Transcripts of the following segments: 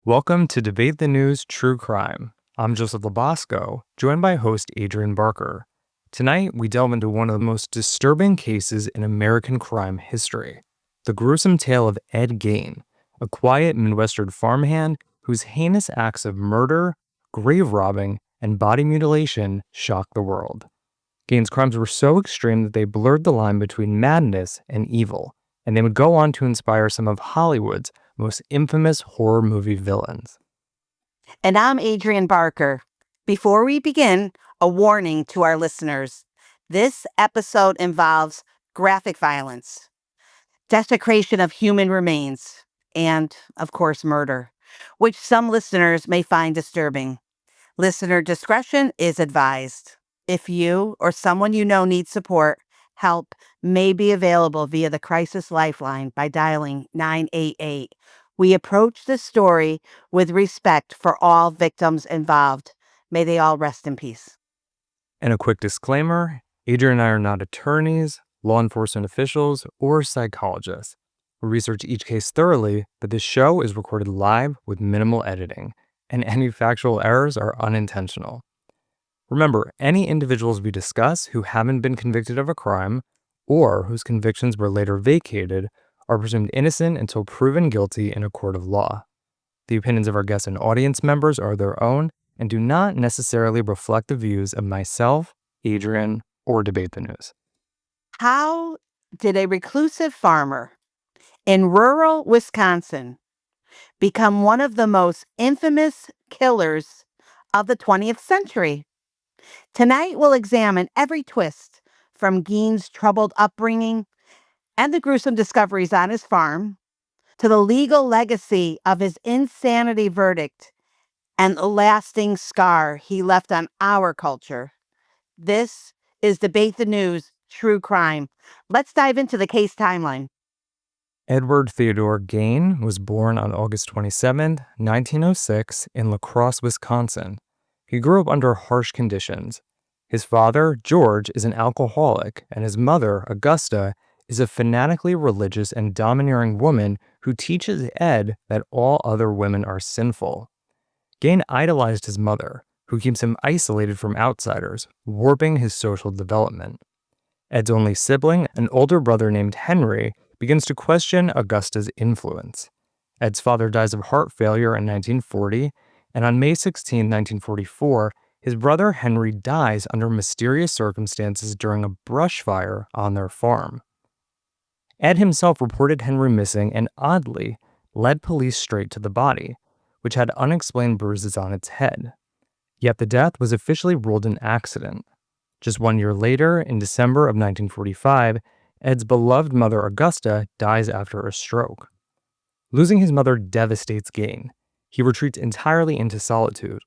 Welcome to Debate the News True Crime. I'm Joseph Labasco, joined by host Adrian Barker. Tonight, we delve into one of the most disturbing cases in American crime history, the gruesome tale of Ed Gein, a quiet Midwestern farmhand whose heinous acts of murder, grave robbing, and body mutilation shocked the world. Gein's crimes were so extreme that they blurred the line between madness and evil, and they would go on to inspire some of Hollywood's most infamous horror movie villains. And I'm Adrian Barker. Before we begin, a warning to our listeners. This episode involves graphic violence, desecration of human remains, and, of course, murder, which some listeners may find disturbing. Listener discretion is advised. If you or someone you know needs support, help may be available via the Crisis Lifeline by dialing 988. We approach this story with respect for all victims involved. May they all rest in peace. And a quick disclaimer, Adrian and I are not attorneys, law enforcement officials, or psychologists. We research each case thoroughly, but this show is recorded live with minimal editing, and any factual errors are unintentional. Remember, any individuals we discuss who haven't been convicted of a crime or whose convictions were later vacated are presumed innocent until proven guilty in a court of law. The opinions of our guests and audience members are their own and do not necessarily reflect the views of myself, Adrian, or Debate the News. How did a reclusive farmer in rural Wisconsin become one of the most infamous killers of the 20th century? Tonight, we'll examine every twist from Gein's troubled upbringing and the gruesome discoveries on his farm to the legal legacy of his insanity verdict and the lasting scar he left on our culture. This is Debate the News True Crime. Let's dive into the case timeline. Edward Theodore Gein was born on August 27, 1906, in La Crosse, Wisconsin. He grew up under harsh conditions. His father, George, is an alcoholic, and his mother, Augusta, is a fanatically religious and domineering woman who teaches Ed that all other women are sinful. Gein idolized his mother, who keeps him isolated from outsiders, warping his social development. Ed's only sibling, an older brother named Henry, begins to question Augusta's influence. Ed's father dies of heart failure in 1940, and on May 16, 1944, his brother Henry dies under mysterious circumstances during a brush fire on their farm. Ed himself reported Henry missing and, oddly, led police straight to the body, which had unexplained bruises on its head. Yet the death was officially ruled an accident. Just 1 year later, in December of 1945, Ed's beloved mother Augusta dies after a stroke. Losing his mother devastates Gein. He retreats entirely into solitude.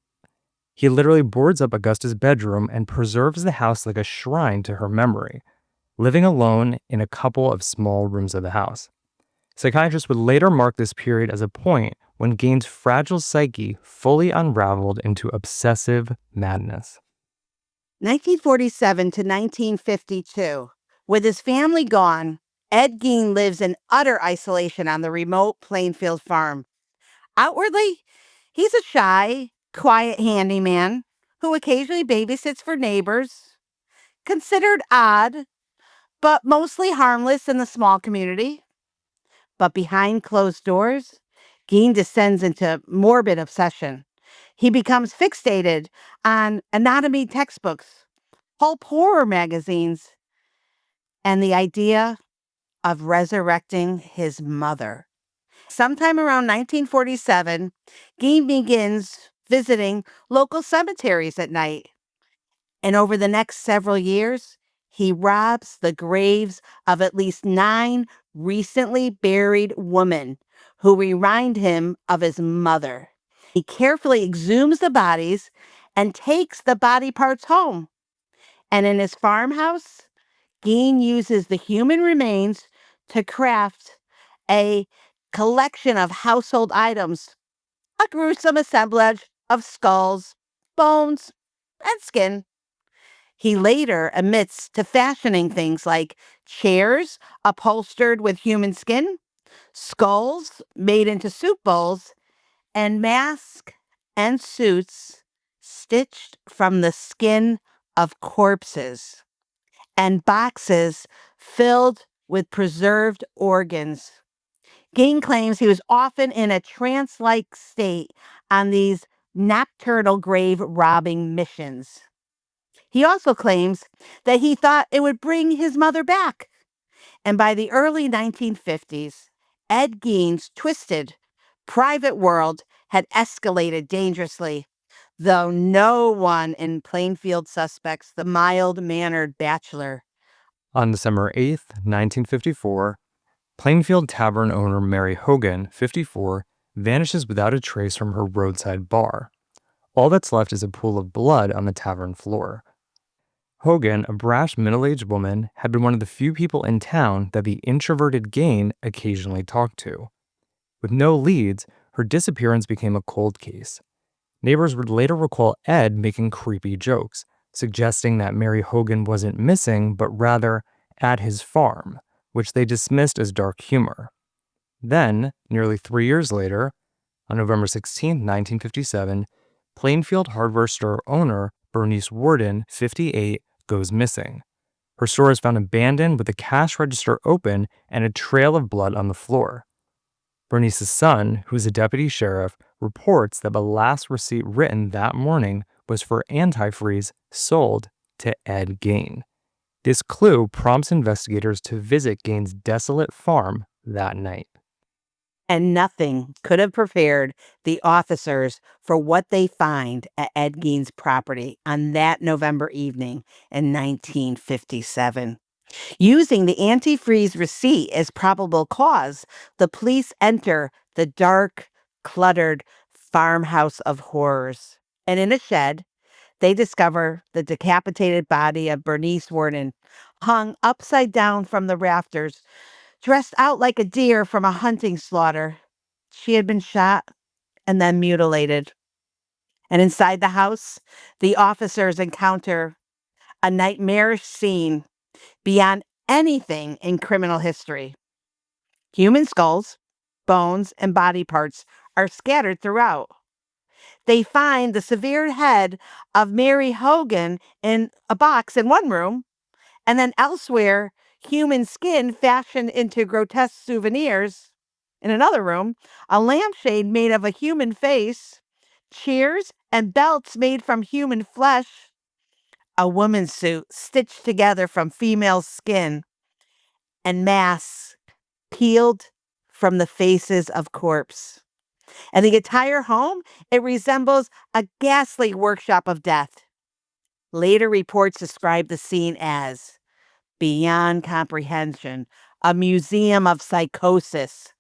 He literally boards up Augusta's bedroom and preserves the house like a shrine to her memory, living alone in a couple of small rooms of the house. Psychiatrists would later mark this period as a point when Gein's fragile psyche fully unraveled into obsessive madness. 1947 to 1952. With his family gone, Ed Gein lives in utter isolation on the remote Plainfield farm. Outwardly, he's a shy, quiet handyman who occasionally babysits for neighbors, considered odd, but mostly harmless in the small community. But behind closed doors, Gein descends into morbid obsession. He becomes fixated on anatomy textbooks, pulp horror magazines, and the idea of resurrecting his mother. Sometime around 1947, Gein begins visiting local cemeteries at night. And over the next several years, he robs the graves of at least 9 recently buried women who remind him of his mother. He carefully exhumes the bodies and takes the body parts home. And in his farmhouse, Gein uses the human remains to craft a collection of household items, a gruesome assemblage of skulls, bones, and skin. He later admits to fashioning things like chairs upholstered with human skin, skulls made into soup bowls, and masks and suits stitched from the skin of corpses, and boxes filled with preserved organs. Gein claims he was often in a trance like state on these nocturnal grave robbing missions. He also claims that he thought it would bring his mother back. And by the early 1950s, Ed Gein's twisted, private world had escalated dangerously, though no one in Plainfield suspects the mild mannered bachelor. On December 8th, 1954, Plainfield Tavern owner Mary Hogan, 54, vanishes without a trace from her roadside bar. All that's left is a pool of blood on the tavern floor. Hogan, a brash middle-aged woman, had been one of the few people in town that the introverted Gein occasionally talked to. With no leads, her disappearance became a cold case. Neighbors would later recall Ed making creepy jokes, suggesting that Mary Hogan wasn't missing, but rather at his farm, which they dismissed as dark humor. Then, nearly 3 years later, on November 16, 1957, Plainfield hardware store owner Bernice Warden, 58, goes missing. Her store is found abandoned with the cash register open and a trail of blood on the floor. Bernice's son, who is a deputy sheriff, reports that the last receipt written that morning was for antifreeze sold to Ed Gein. This clue prompts investigators to visit Gein's desolate farm that night. And nothing could have prepared the officers for what they find at Ed Gein's property on that November evening in 1957. Using the antifreeze receipt as probable cause, the police enter the dark, cluttered farmhouse of horrors. And in a shed, they discover the decapitated body of Bernice Warden, hung upside down from the rafters, dressed out like a deer from a hunting slaughter. She had been shot and then mutilated. And inside the house, the officers encounter a nightmarish scene beyond anything in criminal history. Human skulls, bones, and body parts are scattered throughout. They find the severed head of Mary Hogan in a box in one room, and then elsewhere, human skin fashioned into grotesque souvenirs. In another room, a lampshade made of a human face, chairs and belts made from human flesh, a woman's suit stitched together from female skin, and masks peeled from the faces of corpse. And the entire home, it resembles a ghastly workshop of death. Later reports describe the scene as beyond comprehension, a museum of psychosis.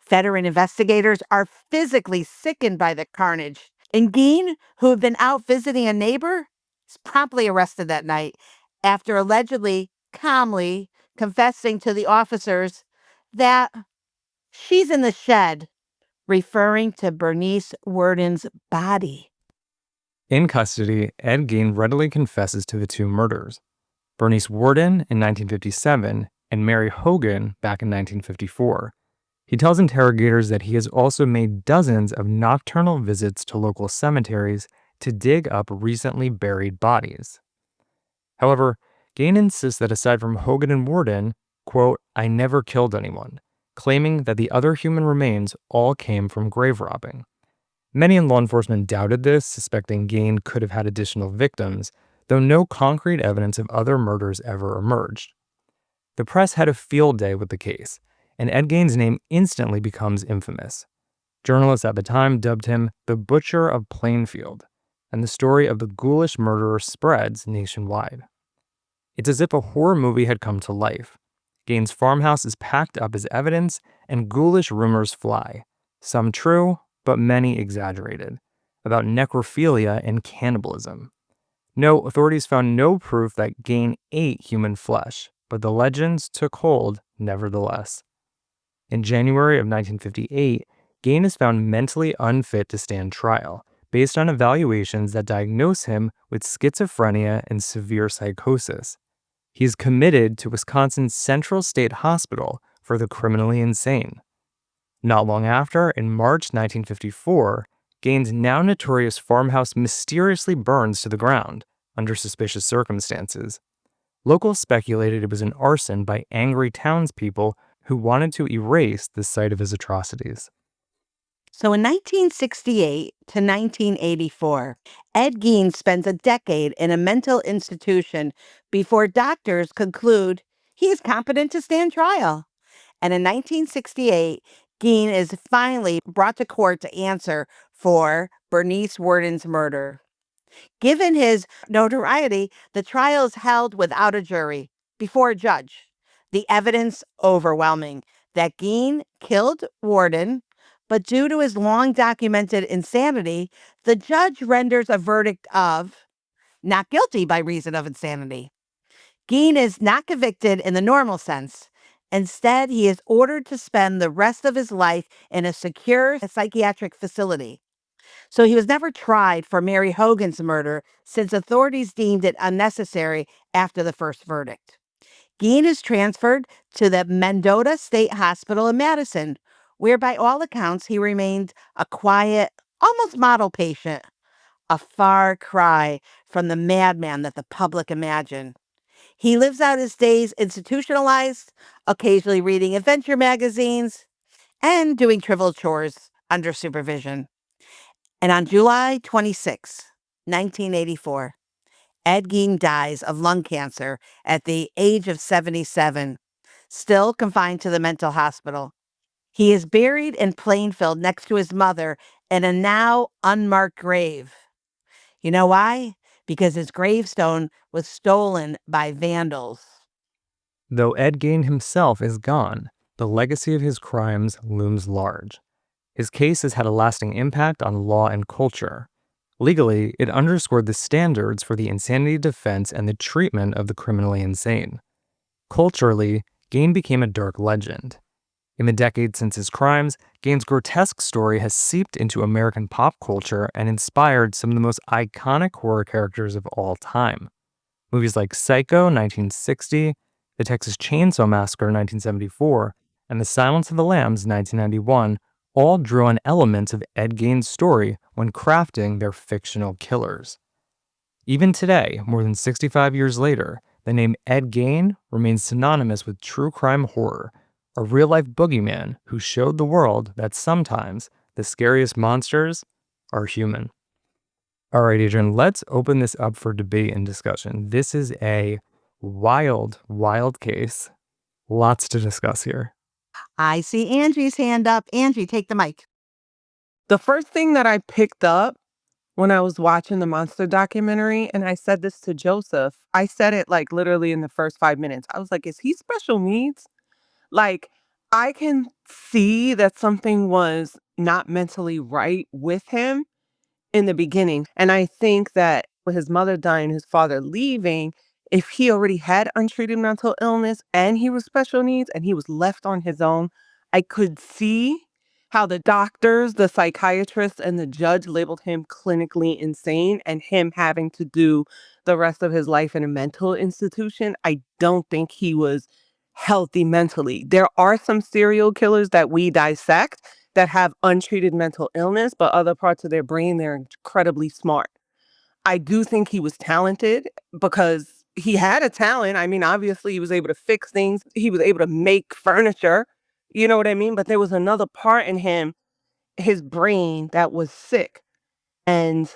Veteran investigators are physically sickened by the carnage. And Gein, who had been out visiting a neighbor, is promptly arrested that night after allegedly calmly confessing to the officers that she's in the shed, referring to Bernice Warden's body. In custody, Ed Gein readily confesses to the two murders. Bernice Warden in 1957 and Mary Hogan back in 1954. He tells interrogators that he has also made dozens of nocturnal visits to local cemeteries to dig up recently buried bodies. However, Gein insists that aside from Hogan and Warden, quote, I never killed anyone, claiming that the other human remains all came from grave robbing. Many in law enforcement doubted this, suspecting Gein could have had additional victims, though no concrete evidence of other murders ever emerged. The press had a field day with the case, and Ed Gein's name instantly becomes infamous. Journalists at the time dubbed him the Butcher of Plainfield, and the story of the ghoulish murderer spreads nationwide. It's as if a horror movie had come to life. Gein's farmhouse is packed up as evidence, and ghoulish rumors fly, some true, but many exaggerated, about necrophilia and cannibalism. No, authorities found no proof that Gein ate human flesh, but the legends took hold nevertheless. In January of 1958, Gein is found mentally unfit to stand trial, based on evaluations that diagnose him with schizophrenia and severe psychosis. He is committed to Wisconsin's Central State Hospital for the criminally insane. Not long after, in March 1954, Gein's now notorious farmhouse mysteriously burns to the ground under suspicious circumstances. Locals speculated it was an arson by angry townspeople who wanted to erase the site of his atrocities. So in 1968 to 1984, Ed Gein spends a decade in a mental institution before doctors conclude he is competent to stand trial. And in 1968, Gein is finally brought to court to answer for Bernice Worden's murder. Given his notoriety, the trial is held without a jury, before a judge. The evidence overwhelming that Gein killed Worden, but due to his long documented insanity, the judge renders a verdict of not guilty by reason of insanity. Gein is not convicted in the normal sense. Instead, he is ordered to spend the rest of his life in a secure psychiatric facility. So he was never tried for Mary Hogan's murder since authorities deemed it unnecessary after the first verdict. Gein is transferred to the Mendota State Hospital in Madison, where by all accounts he remained a quiet, almost model patient, a far cry from the madman that the public imagined. He lives out his days institutionalized, occasionally reading adventure magazines and doing trivial chores under supervision. And on July 26, 1984, Ed Gein dies of lung cancer at the age of 77, still confined to the mental hospital. He is buried in Plainfield next to his mother in a now unmarked grave. You know why? Because his gravestone was stolen by vandals. Though Ed Gein himself is gone, the legacy of his crimes looms large. His case has had a lasting impact on law and culture. Legally, it underscored the standards for the insanity defense and the treatment of the criminally insane. Culturally, Gein became a dark legend. In the decades since his crimes, Gein's grotesque story has seeped into American pop culture and inspired some of the most iconic horror characters of all time. Movies like Psycho, 1960, The Texas Chainsaw Massacre, 1974, and The Silence of the Lambs, 1991, all drew on elements of Ed Gein's story when crafting their fictional killers. Even today, more than 65 years later, the name Ed Gein remains synonymous with true crime horror, a real-life boogeyman who showed the world that sometimes the scariest monsters are human. All right, Adrian, let's open this up for debate and discussion. This is a wild, wild case. Lots to discuss here. I see Angie's hand up. Angie, take the mic. The first thing that I picked up when I was watching the monster documentary, and I said this to Joseph, I said it like literally in the first 5 minutes. I was like, is he special needs? Like, I can see that something was not mentally right with him in the beginning. And I think that with his mother dying, his father leaving, if he already had untreated mental illness and he was special needs and he was left on his own, I could see how the doctors, the psychiatrists, and the judge labeled him clinically insane and him having to do the rest of his life in a mental institution. I don't think he was healthy mentally. There are some serial killers that we dissect that have untreated mental illness, but other parts of their brain, they're incredibly smart. I do think he was talented because he had a talent. I mean, obviously, he was able to fix things, he was able to make furniture. You know what I mean? But there was another part in him, his brain, that was sick. And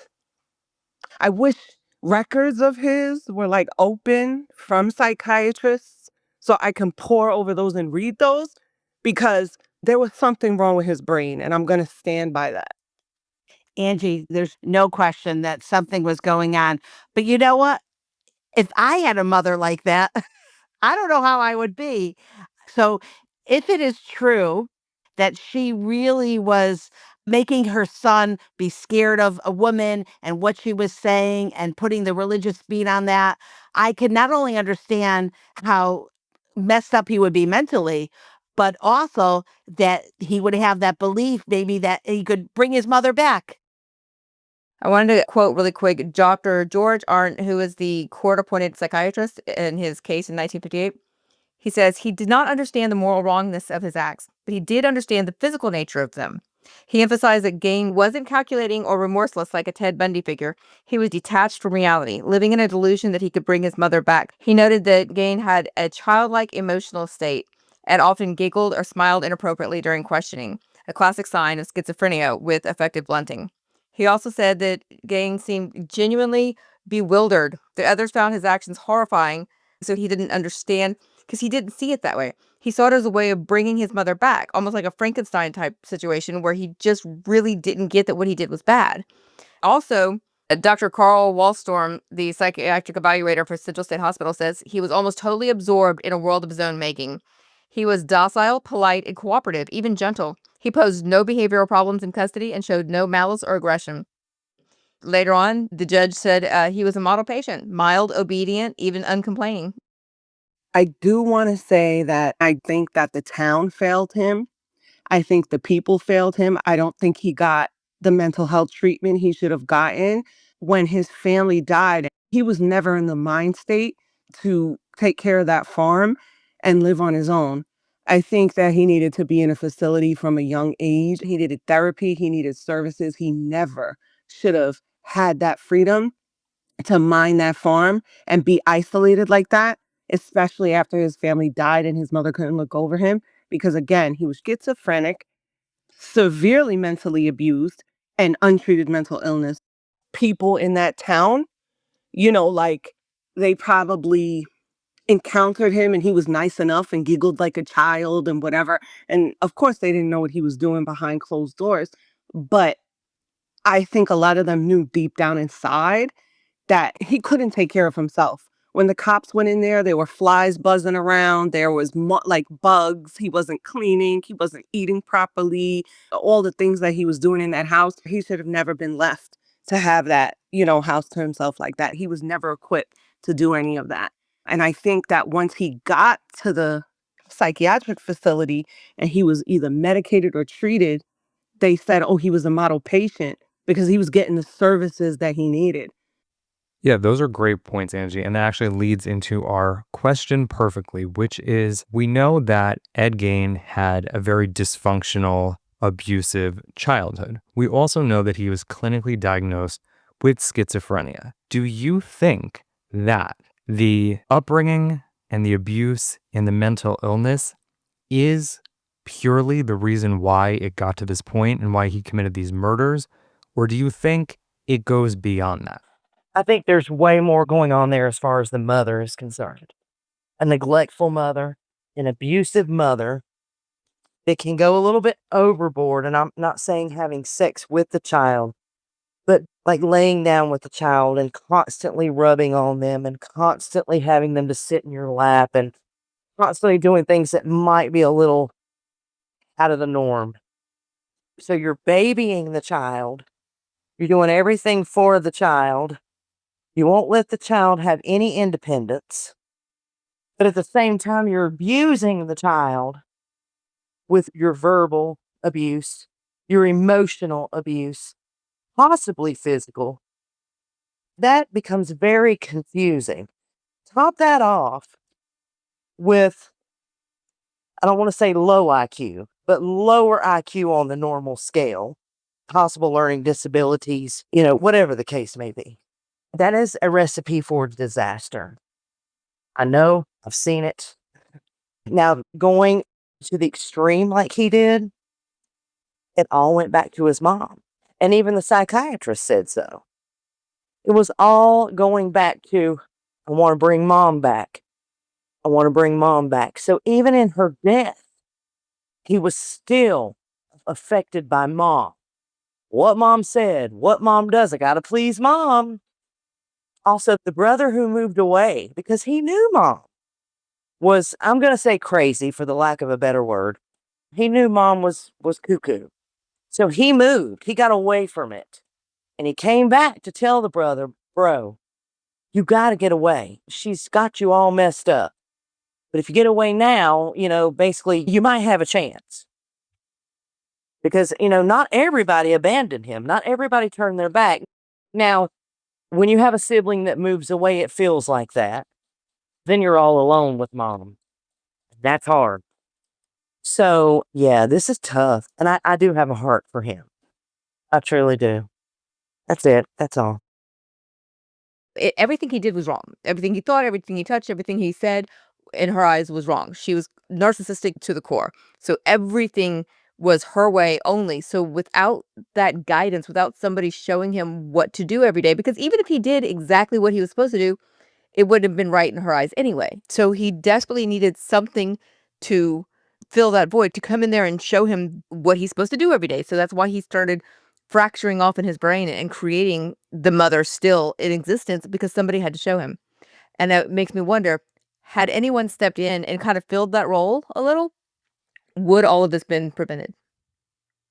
I wish records of his were like open from psychiatrists so I can pore over those and read those because there was something wrong with his brain. And I'm going to stand by that. Angie, there's no question that something was going on. But you know what? If I had a mother like that, I don't know how I would be. So, if it is true that she really was making her son be scared of a woman and what she was saying and putting the religious beat on that, I could not only understand how messed up he would be mentally, but also that he would have that belief maybe that he could bring his mother back. I wanted to quote really quick Dr. George Arndt, who is the court-appointed psychiatrist in his case in 1958. He says, he did not understand the moral wrongness of his acts. but he did understand the physical nature of them. He emphasized that Gein wasn't calculating or remorseless like a Ted Bundy figure. He was detached from reality, living in a delusion that he could bring his mother back. He noted that Gein had a childlike emotional state and often giggled or smiled inappropriately during questioning, a classic sign of schizophrenia with affective blunting. He also said that Gein seemed genuinely bewildered. The others found his actions horrifying, so he didn't understand because he didn't see it that way. He saw it as a way of bringing his mother back, almost like a Frankenstein type situation where he just really didn't get that what he did was bad. Also, Dr. Carl Wallstorm, the psychiatric evaluator for Central State Hospital, says he was almost totally absorbed in a world of his own making. He was docile, polite, and cooperative, even gentle. He posed no behavioral problems in custody and showed no malice or aggression. Later on, the judge said he was a model patient, mild, obedient, even uncomplaining. I do want to say that I think that the town failed him. I think the people failed him. I don't think he got the mental health treatment he should have gotten. When his family died, he was never in the mind state to take care of that farm and live on his own. I think that he needed to be in a facility from a young age. He needed therapy, he needed services. He never should have had that freedom to mind that farm and be isolated like that, especially after his family died and his mother couldn't look over him. Because again, he was schizophrenic, severely mentally abused, and untreated mental illness. People in that town, like they probably encountered him and he was nice enough and giggled like a child and whatever. And of course, they didn't know what he was doing behind closed doors. But I think a lot of them knew deep down inside that he couldn't take care of himself. When the cops went in there were flies buzzing around. There was like bugs. He wasn't cleaning. He wasn't eating properly. All the things that he was doing in that house, he should have never been left to have that, house to himself like that. He was never equipped to do any of that. And I think that once he got to the psychiatric facility and he was either medicated or treated, they said, oh, he was a model patient because he was getting the services that he needed. Yeah, those are great points, Angie. And that actually leads into our question perfectly, which is we know that Ed Gein had a very dysfunctional, abusive childhood. We also know that he was clinically diagnosed with schizophrenia. Do you think that the upbringing and the abuse and the mental illness is purely the reason why it got to this point and why he committed these murders? Or do you think it goes beyond that? I think there's way more going on there as far as the mother is concerned. A neglectful mother, an abusive mother that can go a little bit overboard. And I'm not saying having sex with the child, but like laying down with the child and constantly rubbing on them and constantly having them to sit in your lap and constantly doing things that might be a little out of the norm. So you're babying the child. You're doing everything for the child. You won't let the child have any independence. But at the same time, you're abusing the child with your verbal abuse, your emotional abuse, possibly physical. That becomes very confusing. Top that off with, I don't want to say low IQ, but lower IQ on the normal scale, possible learning disabilities, whatever the case may be. That is a recipe for disaster. I know, I've seen it. Now, going to the extreme like he did, it all went back to his mom. And even the psychiatrist said so. It was all going back to, I want to bring mom back. I want to bring mom back. So even in her death, he was still affected by mom. What mom said, what mom does, I got to please mom. Also, the brother who moved away because he knew mom was, I'm going to say crazy for the lack of a better word. He knew mom was cuckoo. So he moved. He got away from it. And he came back to tell the brother, bro, you got to get away. She's got you all messed up. But if you get away now, basically you might have a chance. Because, not everybody abandoned him. Not everybody turned their back. Now, when you have a sibling that moves away, it feels like that. Then you're all alone with mom. That's hard. So, yeah, this is tough. And I do have a heart for him. I truly do. That's it. That's all. Everything he did was wrong. Everything he thought, everything he touched, everything he said, in her eyes was wrong. She was narcissistic to the core. So everything was her way only. So without that guidance, without somebody showing him what to do every day, because even if he did exactly what he was supposed to do, it wouldn't have been right in her eyes anyway. So he desperately needed something to fill that void, to come in there and show him what he's supposed to do every day. So that's why he started fracturing off in his brain and creating the mother still in existence, because somebody had to show him. And that makes me wonder, had anyone stepped in and kind of filled that role a little, would all of this been prevented?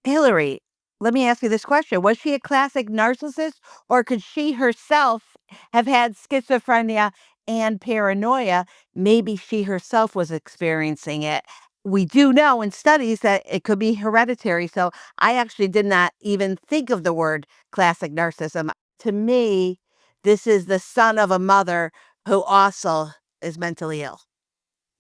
Hillary, let me ask you this question. Was she a classic narcissist, or could she herself have had schizophrenia and paranoia? Maybe she herself was experiencing it. We do know in studies that it could be hereditary. So I actually did not even think of the word classic narcissism. To me, this is the son of a mother who also is mentally ill.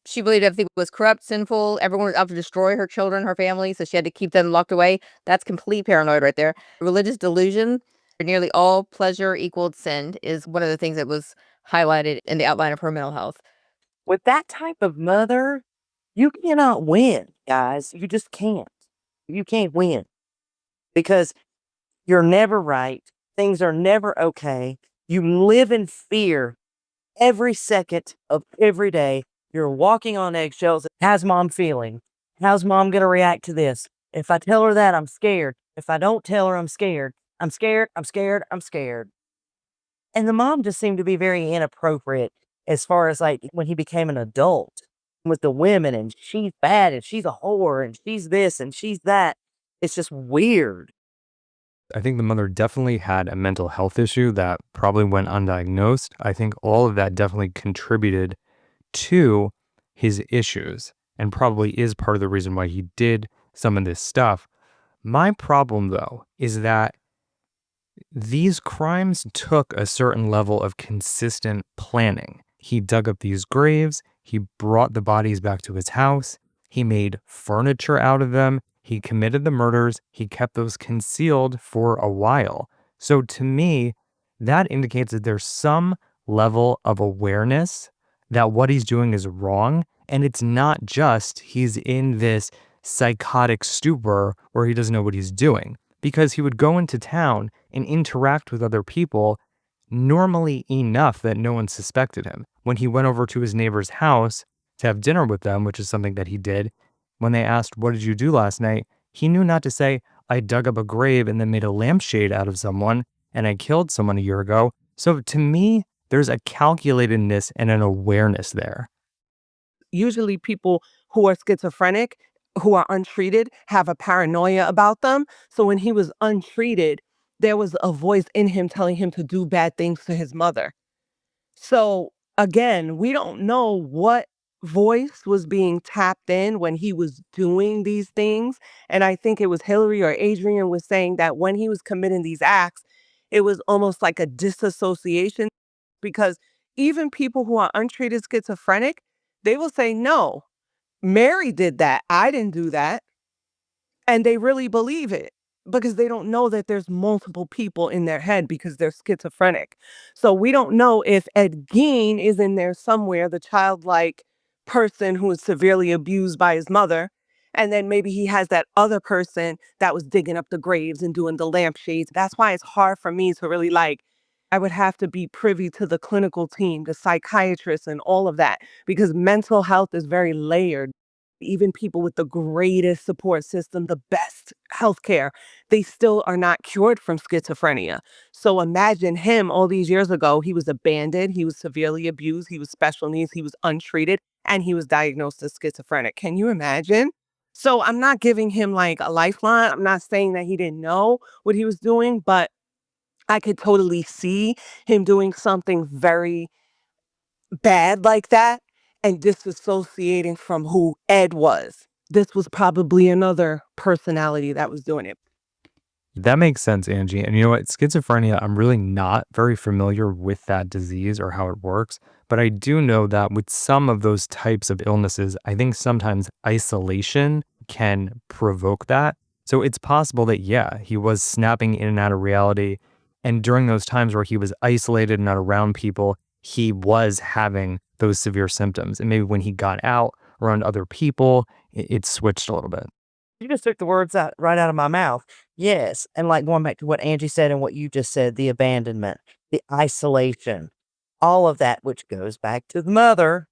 She believed everything was corrupt, sinful, everyone was out to destroy her children, her family, so she had to keep them locked away. That's complete paranoid right there. Religious delusion, nearly all pleasure equaled sin, is one of the things that was highlighted in the outline of her mental health. With that type of mother, you cannot win, guys. You just can't. You can't win because you're never right. Things are never okay. You live in fear every second of every day. You're walking on eggshells. How's mom feeling? How's mom going to react to this? If I tell her that, I'm scared. If I don't tell her, I'm scared. I'm scared. I'm scared. I'm scared. And the mom just seemed to be very inappropriate as far as like when he became an adult with the women, and she's bad and she's a whore and she's this and she's that. It's just weird. I think the mother definitely had a mental health issue that probably went undiagnosed. I think all of that definitely contributed to his issues and probably is part of the reason why he did some of this stuff. My problem, though, is that these crimes took a certain level of consistent planning. He dug up these graves, he brought the bodies back to his house, he made furniture out of them, he committed the murders, he kept those concealed for a while. So to me, that indicates that there's some level of awareness that what he's doing is wrong. And it's not just he's in this psychotic stupor where he doesn't know what he's doing, because he would go into town and interact with other people normally enough that no one suspected him. When he went over to his neighbor's house to have dinner with them, which is something that he did, when they asked, "What did you do last night?" he knew not to say, "I dug up a grave and then made a lampshade out of someone and I killed someone a year ago." So to me, there's a calculatedness and an awareness there. Usually people who are schizophrenic, who are untreated, have a paranoia about them. So when he was untreated, there was a voice in him telling him to do bad things to his mother. So again, we don't know what voice was being tapped in when he was doing these things. And I think it was Hillary or Adrian was saying that when he was committing these acts, it was almost like a disassociation, because even people who are untreated schizophrenic, they will say, no, Mary did that. I didn't do that. And they really believe it because they don't know that there's multiple people in their head because they're schizophrenic. So we don't know if Ed Gein is in there somewhere, the childlike person who was severely abused by his mother. And then maybe he has that other person that was digging up the graves and doing the lampshades. That's why it's hard for me to really like, I would have to be privy to the clinical team, the psychiatrists, and all of that, because mental health is very layered. Even people with the greatest support system, the best healthcare, they still are not cured from schizophrenia. So imagine him all these years ago. He was abandoned, he was severely abused, he was special needs, he was untreated, and he was diagnosed as schizophrenic. Can you imagine? So I'm not giving him like a lifeline. I'm not saying that he didn't know what he was doing, but I could totally see him doing something very bad like that and disassociating from who Ed was. This was probably another personality that was doing it. That makes sense, Angie. And you know what? Schizophrenia, I'm really not very familiar with that disease or how it works. But I do know that with some of those types of illnesses, I think sometimes isolation can provoke that. So it's possible that, yeah, he was snapping in and out of reality. And during those times where he was isolated and not around people, he was having those severe symptoms. And maybe when he got out around other people, it switched a little bit. You just took the words out right out of my mouth. Yes, and like going back to what Angie said and what you just said, the abandonment, the isolation, all of that, which goes back to the mother.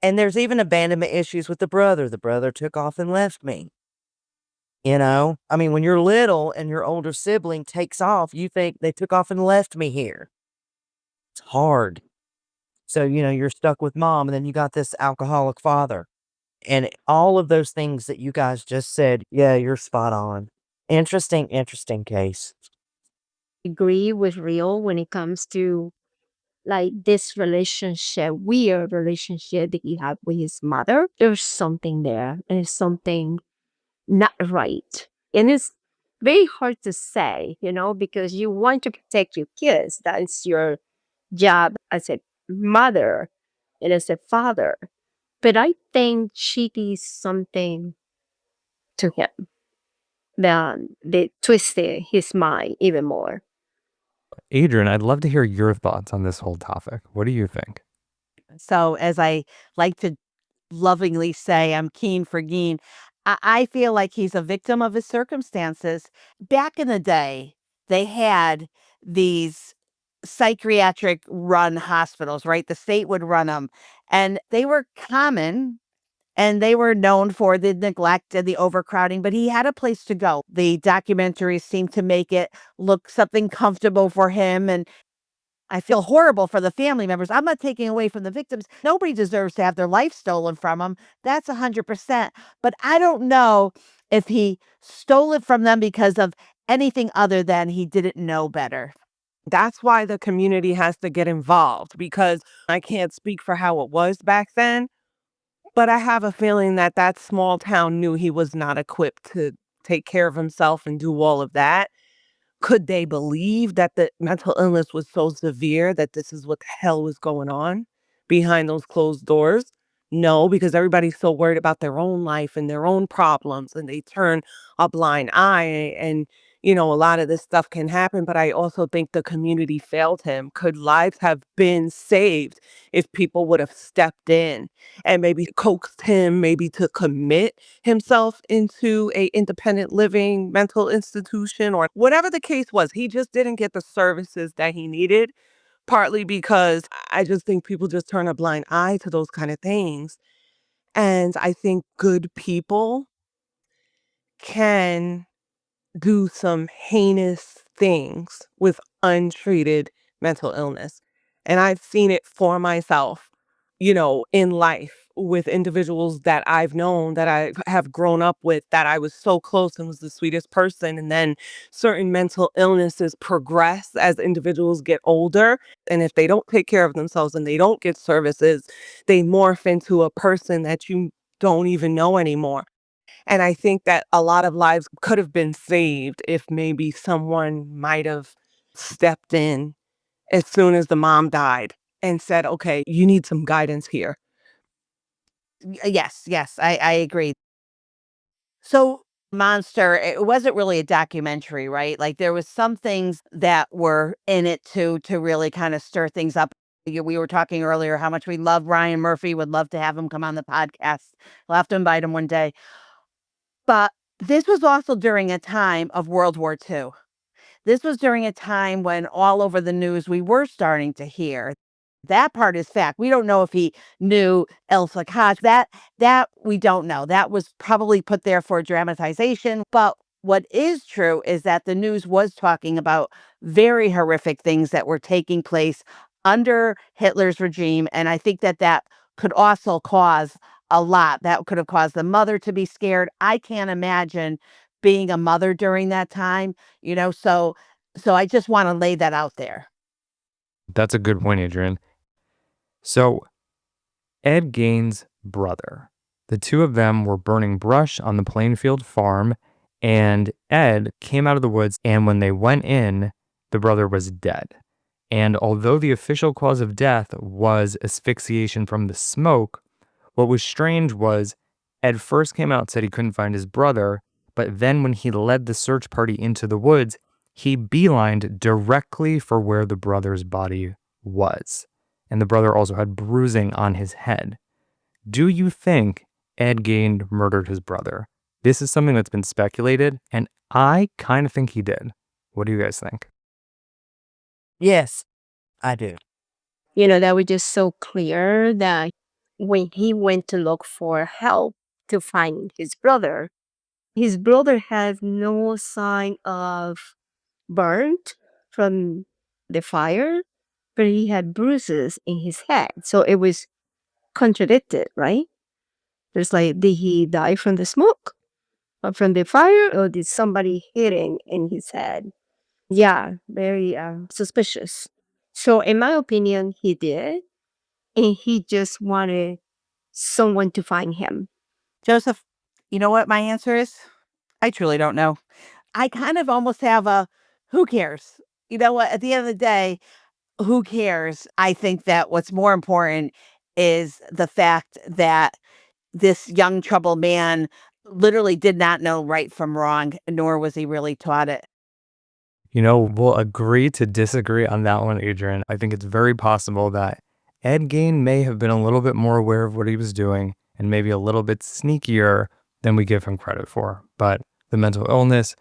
And there's even abandonment issues with the brother. The brother took off and left me. You know, I mean, when you're little and your older sibling takes off, you think they took off and left me here. It's hard. So, you're stuck with mom, and then you got this alcoholic father. And all of those things that you guys just said, yeah, you're spot on. Interesting, interesting case. Agree with Rio when it comes to like this relationship, weird relationship that he had with his mother. There's something there, and it's something not right. And it's very hard to say, because you want to protect your kids. That's your job as a mother and as a father. But I think she did something to him that twisted his mind even more. Adrian, I'd love to hear your thoughts on this whole topic. What do you think? So, as I like to lovingly say, I'm keen for Geen. I feel like he's a victim of his circumstances. Back in the day, they had these psychiatric run hospitals, right? The state would run them, and they were common and they were known for the neglect and the overcrowding, but he had a place to go. The documentaries seemed to make it look something comfortable for him. And I feel horrible for the family members. I'm not taking away from the victims. Nobody deserves to have their life stolen from them. That's 100%. But I don't know if he stole it from them because of anything other than he didn't know better. That's why the community has to get involved, because I can't speak for how it was back then, but I have a feeling that that small town knew he was not equipped to take care of himself and do all of that. Could they believe that the mental illness was so severe that this is what the hell was going on behind those closed doors? No, because everybody's so worried about their own life and their own problems, and they turn a blind eye. And, a lot of this stuff can happen, but I also think the community failed him. Could lives have been saved if people would have stepped in and maybe coaxed him maybe to commit himself into a independent living mental institution or whatever the case was? He just didn't get the services that he needed, partly because I just think people just turn a blind eye to those kind of things. And I think good people can do some heinous things with untreated mental illness. And I've seen it for myself, in life with individuals that I've known, that I have grown up with, that I was so close and was the sweetest person. And then certain mental illnesses progress as individuals get older. And if they don't take care of themselves and they don't get services, they morph into a person that you don't even know anymore. And I think that a lot of lives could have been saved if maybe someone might have stepped in as soon as the mom died and said, okay, you need some guidance here. Yes, yes, I agree. So, Monster, it wasn't really a documentary, right? Like there was some things that were in it to really kind of stir things up. We were talking earlier how much we love Ryan Murphy, would love to have him come on the podcast. We'll have to invite him one day. But this was also during a time of World War II. This was during a time when all over the news we were starting to hear. That part is fact. We don't know if he knew Elsa Koch. That we don't know. That was probably put there for dramatization. But what is true is that the news was talking about very horrific things that were taking place under Hitler's regime. And I think that could also cause a lot. That could have caused the mother to be scared. I can't imagine being a mother during that time, so I just want to lay that out there. That's a good point, Adrian. So, Ed Gein's brother, the two of them were burning brush on the Plainfield farm, And Ed came out of the woods, and when they went in, the brother was dead. And although the official cause of death was asphyxiation from the smoke, what was strange was Ed first came out and said he couldn't find his brother, but then when he led the search party into the woods, he beelined directly for where the brother's body was. And the brother also had bruising on his head. Do you think Ed Gein murdered his brother? This is something that's been speculated, and I kind of think he did. What do you guys think? Yes, I do. That was just so clear that when he went to look for help to find his brother has no sign of burnt from the fire, but he had bruises in his head. So it was contradicted, right? There's like, did he die from the smoke or from the fire, or did somebody hit him in his head? Yeah, very suspicious. So in my opinion, he did, and he just wanted someone to find him. Joseph, you know what my answer is? I truly don't know. I kind of almost have a who cares? You know what? At the end of the day, who cares? I think that what's more important is the fact that this young troubled man literally did not know right from wrong, nor was he really taught it. We'll agree to disagree on that one, Adrian. I think it's very possible that Ed Gein may have been a little bit more aware of what he was doing and maybe a little bit sneakier than we give him credit for. But the mental illness,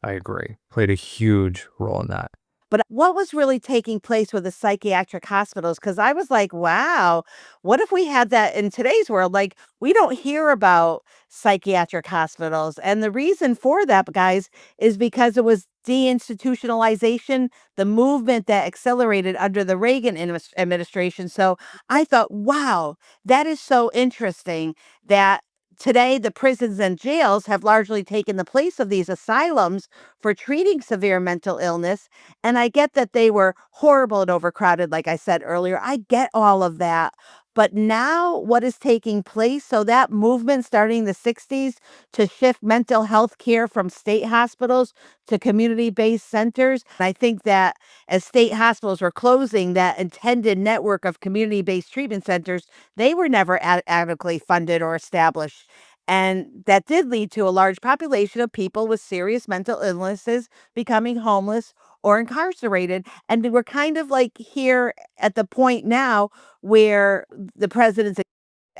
I agree, played a huge role in that. But what was really taking place with the psychiatric hospitals? Because I was like, wow, what if we had that in today's world? Like, we don't hear about psychiatric hospitals. And the reason for that, guys, is because it was deinstitutionalization, the movement that accelerated under the Reagan administration. So I thought, wow, that is so interesting that today the prisons and jails have largely taken the place of these asylums for treating severe mental illness. And I get that they were horrible and overcrowded, like I said earlier. I get all of that. But now, what is taking place? So, that movement starting in the 60s to shift mental health care from state hospitals to community based centers. I think that as state hospitals were closing, that intended network of community based treatment centers, they were never adequately funded or established. And that did lead to a large population of people with serious mental illnesses becoming homeless or incarcerated. And we're kind of like here at the point now where the president's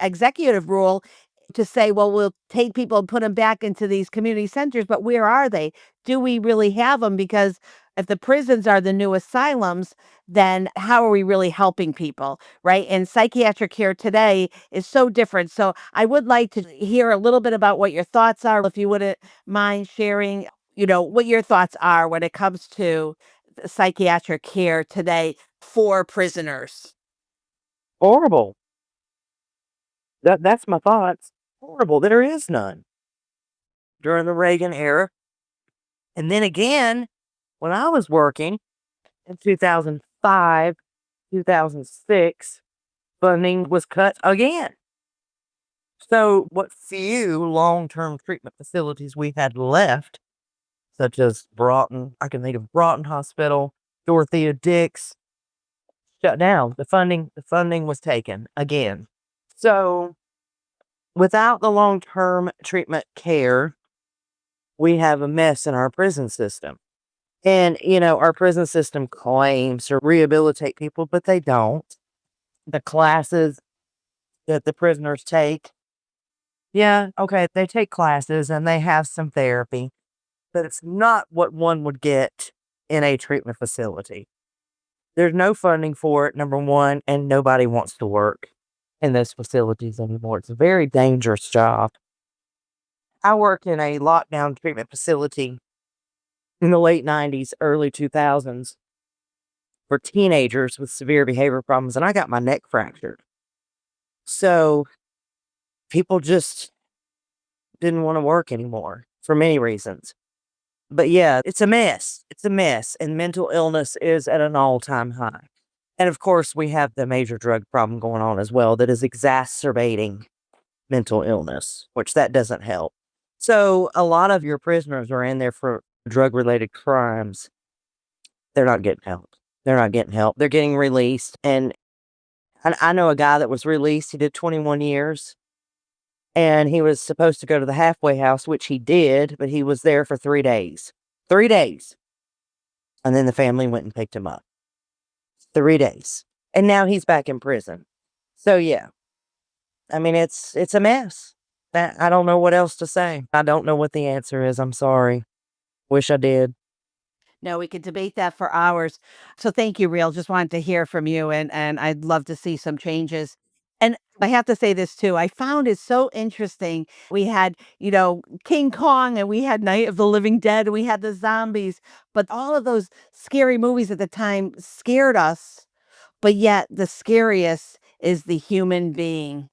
executive rule to say, well, we'll take people and put them back into these community centers, but where are they? Do we really have them? Because if the prisons are the new asylums, then how are we really helping people, right? And psychiatric care today is so different. So I would like to hear a little bit about what your thoughts are, if you wouldn't mind sharing, what your thoughts are when it comes to psychiatric care today for prisoners. Horrible. That's my thoughts. Horrible. There is none during the Reagan era. And then again, when I was working in 2005, 2006, funding was cut again. So what few long-term treatment facilities we had left, such as Broughton, I can think of Broughton Hospital, Dorothea Dix, shut down. The funding was taken again. So without the long-term treatment care, we have a mess in our prison system. And, our prison system claims to rehabilitate people, but they don't. The classes that the prisoners take, yeah, okay, they take classes and they have some therapy, but it's not what one would get in a treatment facility. There's no funding for it, number one, and nobody wants to work in those facilities anymore. It's a very dangerous job. I worked in a lockdown treatment facility in the late 90s, early 2000s for teenagers with severe behavior problems, and I got my neck fractured. So people just didn't want to work anymore for many reasons. But yeah, it's a mess. It's a mess, and mental illness is at an all-time high. And of course, we have the major drug problem going on as well that is exacerbating mental illness, which that doesn't help. So a lot of your prisoners are in there for drug-related crimes. They're not getting help. They're not getting help. They're getting released. And I know a guy that was released. He did 21 years. And he was supposed to go to the halfway house, which he did, but he was there for 3 days. 3 days. And then the family went and picked him up. 3 days. And now he's back in prison. So, yeah. I mean, it's a mess. I don't know what else to say. I don't know what the answer is. I'm sorry. Wish I did. No, we could debate that for hours. So thank you, Real. Just wanted to hear from you, and I'd love to see some changes. And I have to say this too. I found it so interesting. We had, King Kong, and we had Night of the Living Dead, and we had the zombies, but all of those scary movies at the time scared us. But yet the scariest is the human being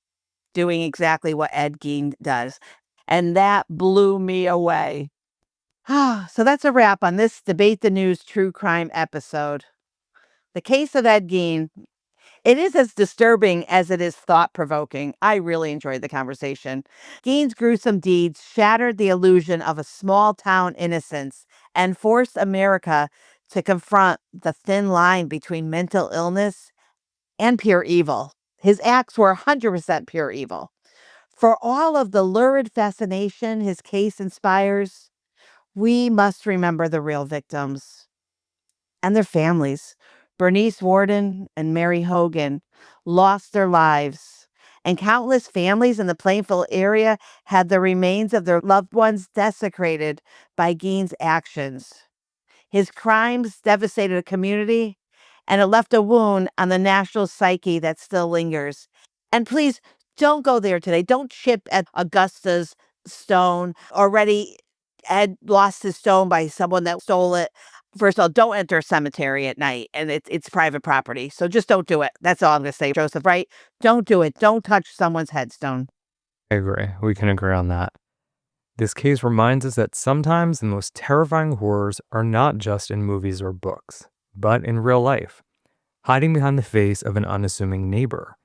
doing exactly what Ed Gein does. And that blew me away. So that's a wrap on this Debate the News true crime episode. The case of Ed Gein, it is as disturbing as it is thought-provoking. I really enjoyed the conversation. Gein's gruesome deeds shattered the illusion of a small-town innocence and forced America to confront the thin line between mental illness and pure evil. His acts were 100% pure evil. For all of the lurid fascination his case inspires, we must remember the real victims and their families. Bernice Warden and Mary Hogan lost their lives, and countless families in the Plainfield area had the remains of their loved ones desecrated by Gein's actions. His crimes devastated a community, and it left a wound on the national psyche that still lingers. And please don't go there today. Don't chip at Augusta's stone. Already, Ed lost his stone by someone that stole it. First of all, don't enter a cemetery at night, and it's private property. So just don't do it. That's all I'm going to say, Joseph, right? Don't do it. Don't touch someone's headstone. I agree. We can agree on that. This case reminds us that sometimes the most terrifying horrors are not just in movies or books, but in real life, hiding behind the face of an unassuming neighbor.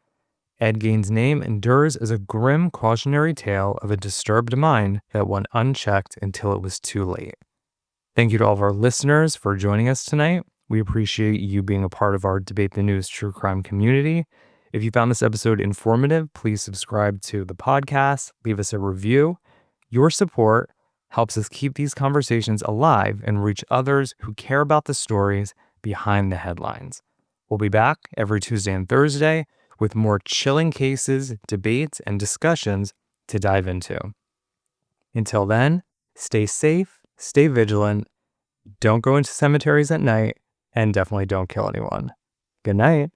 Ed Gein's name endures as a grim cautionary tale of a disturbed mind that went unchecked until it was too late. Thank you to all of our listeners for joining us tonight. We appreciate you being a part of our Debate the News true crime community. If you found this episode informative, please subscribe to the podcast, leave us a review. Your support helps us keep these conversations alive and reach others who care about the stories behind the headlines. We'll be back every Tuesday and Thursday with more chilling cases, debates, and discussions to dive into. Until then, stay safe, stay vigilant, don't go into cemeteries at night, and definitely don't kill anyone. Good night.